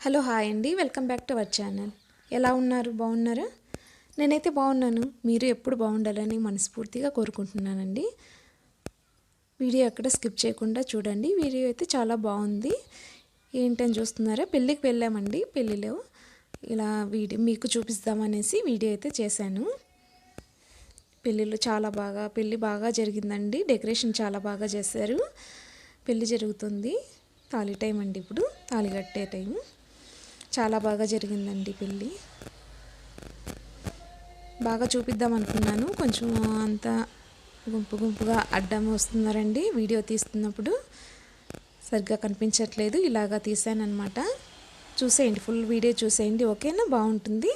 Hello hi అండి, welcome back to our channel. ఎలా ఉన్నారు? బాగున్నారా? నేనైతే బాగున్నాను. మీరు ఎప్పుడు బాగుండాలని మనస్ఫూర్తిగా కోరుకుంటున్నానండి. వీడియో ఎక్కడ స్కిప్ చేయకుండా చూడండి. వీడియో అయితే చాలా బాగుంది. ఏంటని చూస్తున్నారా? పెళ్ళికి వెళ్ళామండి. పెళ్ళిలో ఇలా వీడియో మీకు చూపిస్తామనేసి వీడియో అయితే చేశాను. పెళ్ళి బాగా జరిగిందండి. డెకరేషన్ చాలా బాగా చేశారు. పెళ్ళి జరుగుతుంది. తాళి టైం అండి, ఇప్పుడు తాళి కట్టే టైం. చాలా బాగా జరిగిందండి పెళ్ళి. బాగా చూపిద్దాం అనుకున్నాను. కొంచెం అంతా గుంపుగా అడ్డం వస్తున్నారండి. వీడియో తీస్తున్నప్పుడు సరిగ్గా కనిపించట్లేదు. ఇలాగా తీసానమాట. చూసేయండి, ఫుల్ వీడియో చూసేయండి. ఓకేనా? బాగుంటుంది.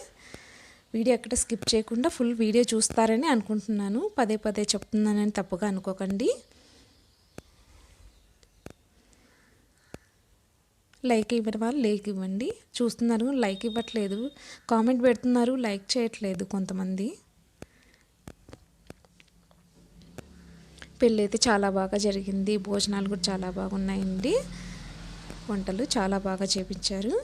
వీడియో ఎక్కడ స్కిప్ చేయకుండా ఫుల్ వీడియో చూస్తారని అనుకుంటున్నాను. పదే పదే చెప్తున్నానని తప్పుగా అనుకోకండి. లైక్ ఇవ్వని వాళ్ళు లైక్ ఇవ్వండి. చూస్తున్నారు, లైక్ ఇవ్వట్లేదు. కామెంట్ పెడుతున్నారు, లైక్ చేయట్లేదు కొంతమంది. పెళ్ళి అయితే చాలా బాగా జరిగింది. భోజనాలు కూడా చాలా బాగున్నాయండి. వంటలు చాలా బాగా చేపించారు.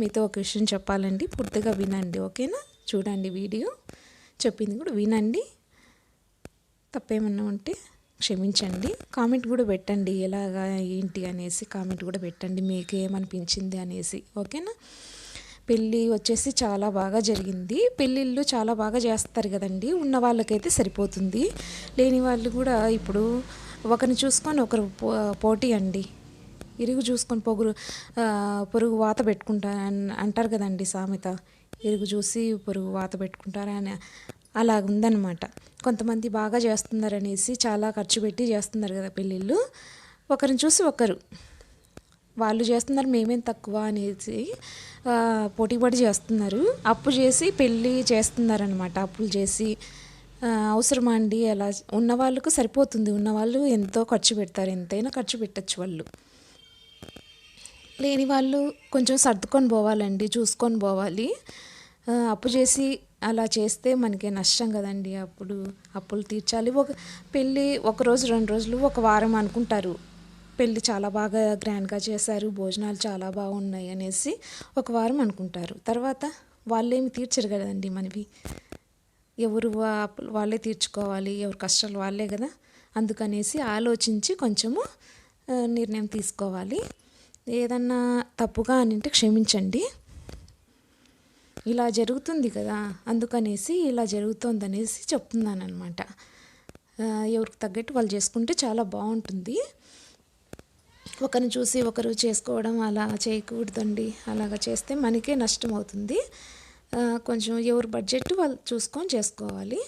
మీతో ఒక విషయం చెప్పాలండి, పూర్తిగా వినండి. ఓకేనా? చూడండి వీడియో, చెప్పింది కూడా వినండి. తప్పేమన్నా ఉంటే క్షమించండి. కామెంట్ కూడా పెట్టండి, ఎలాగా ఏంటి అనేసి కామెంట్ కూడా పెట్టండి, మీకు ఏమనిపించింది అనేసి. ఓకేనా? పెళ్ళి వచ్చేసి చాలా బాగా జరిగింది. పెళ్ళిళ్ళు చాలా బాగా చేస్తారు కదండి. ఉన్న వాళ్ళకైతే సరిపోతుంది. లేని వాళ్ళు కూడా ఇప్పుడు ఒకరిని చూసుకొని ఒకరు పోటీ అండి. ఇరుగు చూసుకొని పొరుగు వాత పెట్టుకుంటారు అంటారు కదండి సామెత. ఇరుగు చూసి పొరుగు వాత పెట్టుకుంటారా అని అలా ఉందన్నమాట. కొంతమంది బాగా చేస్తున్నారనేసి చాలా ఖర్చు పెట్టి చేస్తున్నారు కదా పెళ్ళిళ్ళు. ఒకరిని చూసి ఒకరు వాళ్ళు చేస్తున్నారు, మేమేం తక్కువ అనేసి పోటీపడి చేస్తున్నారు. అప్పు చేసి పెళ్ళి చేస్తున్నారనమాట. అప్పులు చేసి అవసరమా అండి? అలా ఉన్న వాళ్ళకు సరిపోతుంది. ఉన్నవాళ్ళు ఎంతో ఖర్చు పెడతారు, ఎంతైనా ఖర్చు పెట్టచ్చు వాళ్ళు. లేని వాళ్ళు కొంచెం సర్దుకొని పోవాలండి, చూసుకొని పోవాలి. అప్పు చేసి అలా చేస్తే మనకి నష్టం కదండి. అప్పులు తీర్చాలి. పెళ్ళి 1 రోజు 2 రోజులు 1 వారం అనుకుంటారు. పెళ్ళి చాలా బాగా గ్రాండ్గా చేశారు, భోజనాలు చాలా బాగున్నాయి అనేసి 1 వారం అనుకుంటారు. తర్వాత వాళ్ళేమి తీర్చరు కదండి మనవి. ఎవరు అప్పులు వాళ్ళే తీర్చుకోవాలి, ఎవరు కష్టాలు వాళ్ళే కదా. అందుకనేసి ఆలోచించి కొంచెము నిర్ణయం తీసుకోవాలి. ఏదన్నా తప్పుగా అనింటే క్షమించండి. ఇలా జరుగుతుంది కదా, అందుకనేసి ఇలా జరుగుతుందనేసి చెప్తున్నాను అనమాట. ఎవరికి తగ్గట్టు వాళ్ళు చేసుకుంటే చాలా బాగుంటుంది. ఒకరిని చూసి ఒకరు చేసుకోవడం అలా చేయకూడదండి. అలాగ చేస్తే మనకే నష్టం అవుతుంది. కొంచెం ఎవరు బడ్జెట్ వాళ్ళు చూసుకొని చేసుకోవాలి.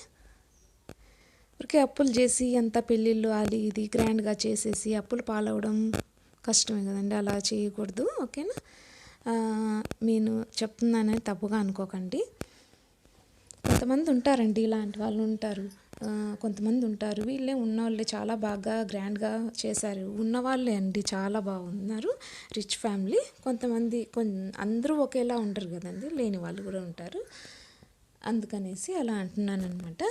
ఊరికే అప్పులు చేసి అంత పెళ్ళిళ్ళు అది ఇది గ్రాండ్గా చేసేసి అప్పులు పాలవడం కష్టమే కదండి. అలా చేయకూడదు. ఓకేనా? నేను చెప్తున్నానని తప్పుగా అనుకోకండి. కొంతమంది ఉంటారండి, ఇలాంటి వాళ్ళు ఉంటారు. కొంతమంది ఉంటారు, వీళ్ళే ఉన్నవాళ్ళే చాలా బాగా గ్రాండ్గా చేశారు. ఉన్నవాళ్ళే అండి, చాలా బాగున్నారు. Rich family. కొంతమంది అందరూ ఒకేలా ఉంటారు కదండి, లేని వాళ్ళు కూడా ఉంటారు. అందుకనేసి అలా అంటున్నాను అనమాట.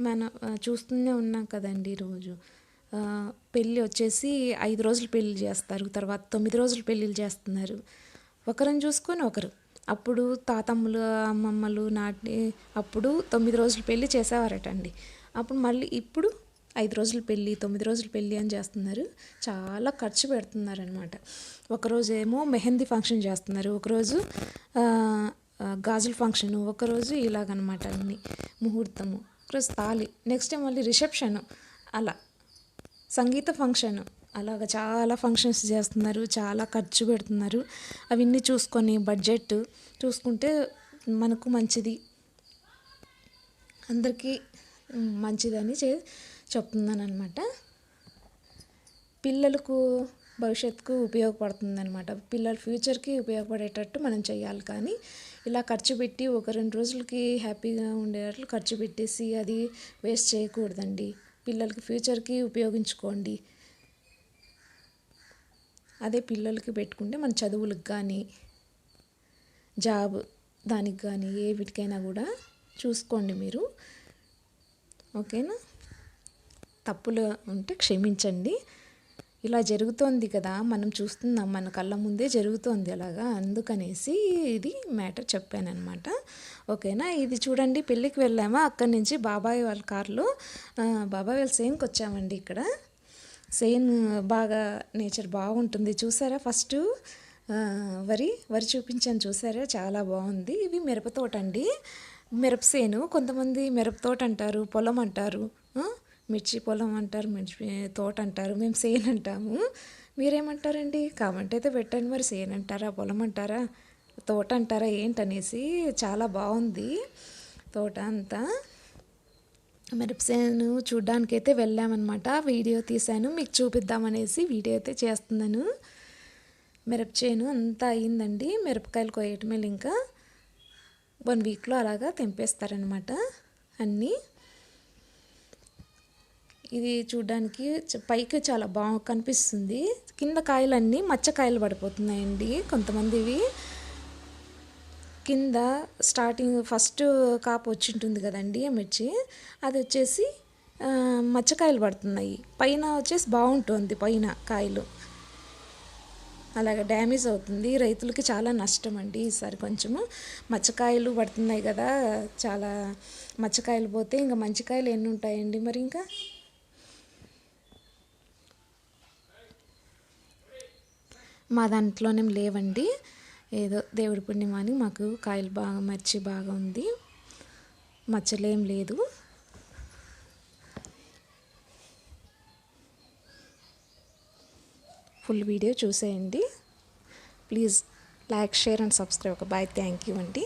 మనం చూస్తూనే ఉన్నాం కదండి రోజు. పెళ్ళి వచ్చేసి 5 రోజులు పెళ్ళి చేస్తారు, తర్వాత 9 రోజులు పెళ్ళిళ్ళు చేస్తున్నారు. ఒకరిని చూసుకొని ఒకరు. అప్పుడు తాతమ్మలు అమ్మమ్మలు అప్పుడు 9 రోజులు పెళ్ళి చేసేవారటండి. అప్పుడు మళ్ళీ ఇప్పుడు 5 రోజులు పెళ్ళి 9 రోజులు పెళ్ళి అని చేస్తున్నారు. చాలా ఖర్చు పెడుతున్నారనమాట. ఒకరోజు ఏమో మెహందీ ఫంక్షన్ చేస్తున్నారు, ఒకరోజు గాజుల ఫంక్షన్, ఒకరోజు ఇలాగనమాట అన్ని ముహూర్తము, ఒకరోజు తాళి, నెక్స్ట్ టైం మళ్ళీ రిసెప్షను, అలా సంగీత ఫంక్షను, అలాగ చాలా ఫంక్షన్స్ చేస్తున్నారు. చాలా ఖర్చు పెడుతున్నారు. అవన్నీ చూసుకొని బడ్జెట్ చూసుకుంటే మనకు మంచిది, అందరికీ మంచిదని చెప్తున్నాను అనమాట. పిల్లలకు భవిష్యత్తుకు ఉపయోగపడుతుంది అనమాట. పిల్లల ఫ్యూచర్కి ఉపయోగపడేటట్టు మనం చేయాలి. కానీ ఇలా ఖర్చు పెట్టి 1-2 రోజులకి హ్యాపీగా ఉండేటట్లు ఖర్చు పెట్టేసి అది వేస్ట్ చేయకూడదండి. పిల్లలకి ఫ్యూచర్కి ఉపయోగించుకోండి. అదే పిల్లలకి పెట్టుకుంటే మన చదువులకు కానీ జాబ్ దానికి కానీ ఏ వీటికైనా కూడా చూసుకోండి మీరు, ఓకేనా. తప్పులు ఉంటే క్షమించండి. ఇలా జరుగుతోంది కదా, మనం చూస్తున్నాం, మన కళ్ళ ముందే జరుగుతోంది అలాగా, అందుకనేసి ఇది మ్యాటర్ చెప్పానమాట, ఓకేనా. ఇది చూడండి, పెళ్ళికి వెళ్ళామా, అక్కడి నుంచి బాబాయ్ వాళ్ళ కార్లో బాబాయ్ వాళ్ళ సేన్కి వచ్చామండి. ఇక్కడ సేన్ బాగా నేచర్ బాగుంటుంది చూసారా. ఫస్ట్ వరి చూపించాను చూసారా, చాలా బాగుంది. ఇవి మిరపతోట అండి, మిరపసేను. కొంతమంది మిరపతోట అంటారు, పొలం అంటారు, మిర్చి పొలం అంటారు, మిర్చి తోట అంటారు, మేము సేన్ అంటాము. మీరేమంటారండి? కామెంట్ అయితే పెట్టండి. మరి సేన్ అంటారా, పొలం అంటారా, తోట అంటారా ఏంటనేసి. చాలా బాగుంది తోట అంతా. మిరపసేను చూడ్డానికైతే వెళ్ళామన్నమాట. వీడియో తీశాను మీకు చూపిద్దామనేసి వీడియో అయితే చేస్తున్నాను. మిరప చేను అంతా అయిందండి. మిరపకాయలు కోయటమే, ఇంకా 1 వీక్లో అలాగా తెంపేస్తారనమాట అన్నీ. ఇది చూడ్డానికి పైకి చాలా బాగా కనిపిస్తుంది, కింద కాయలన్నీ మచ్చకాయలు పడిపోతున్నాయండి కొంతమందివి. కింద స్టార్టింగ్ ఫస్ట్ కాపు వచ్చి ఉంటుంది కదండి మిర్చి, అది వచ్చేసి మచ్చకాయలు పడుతున్నాయి. పైన వచ్చేసి బాగుంటుంది పైన కాయలు, అలాగే డ్యామేజ్ అవుతుంది. రైతులకి చాలా నష్టం అండి ఈసారి. కొంచెము మచ్చకాయలు పడుతున్నాయి కదా, చాలా మచ్చకాయలు పోతే ఇంకా మంచి కాయలు ఎన్ని ఉంటాయండి మరి. ఇంకా మా దాంట్లోనే లేవండి, ఏదో దేవుడి పుణ్యం అని మాకు కాయలు బాగా మర్చి బాగా ఉంది, మచ్చలేం లేదు. ఫుల్ వీడియో చూసేయండి please. Like, share and subscribe. Bye, thank you అండి.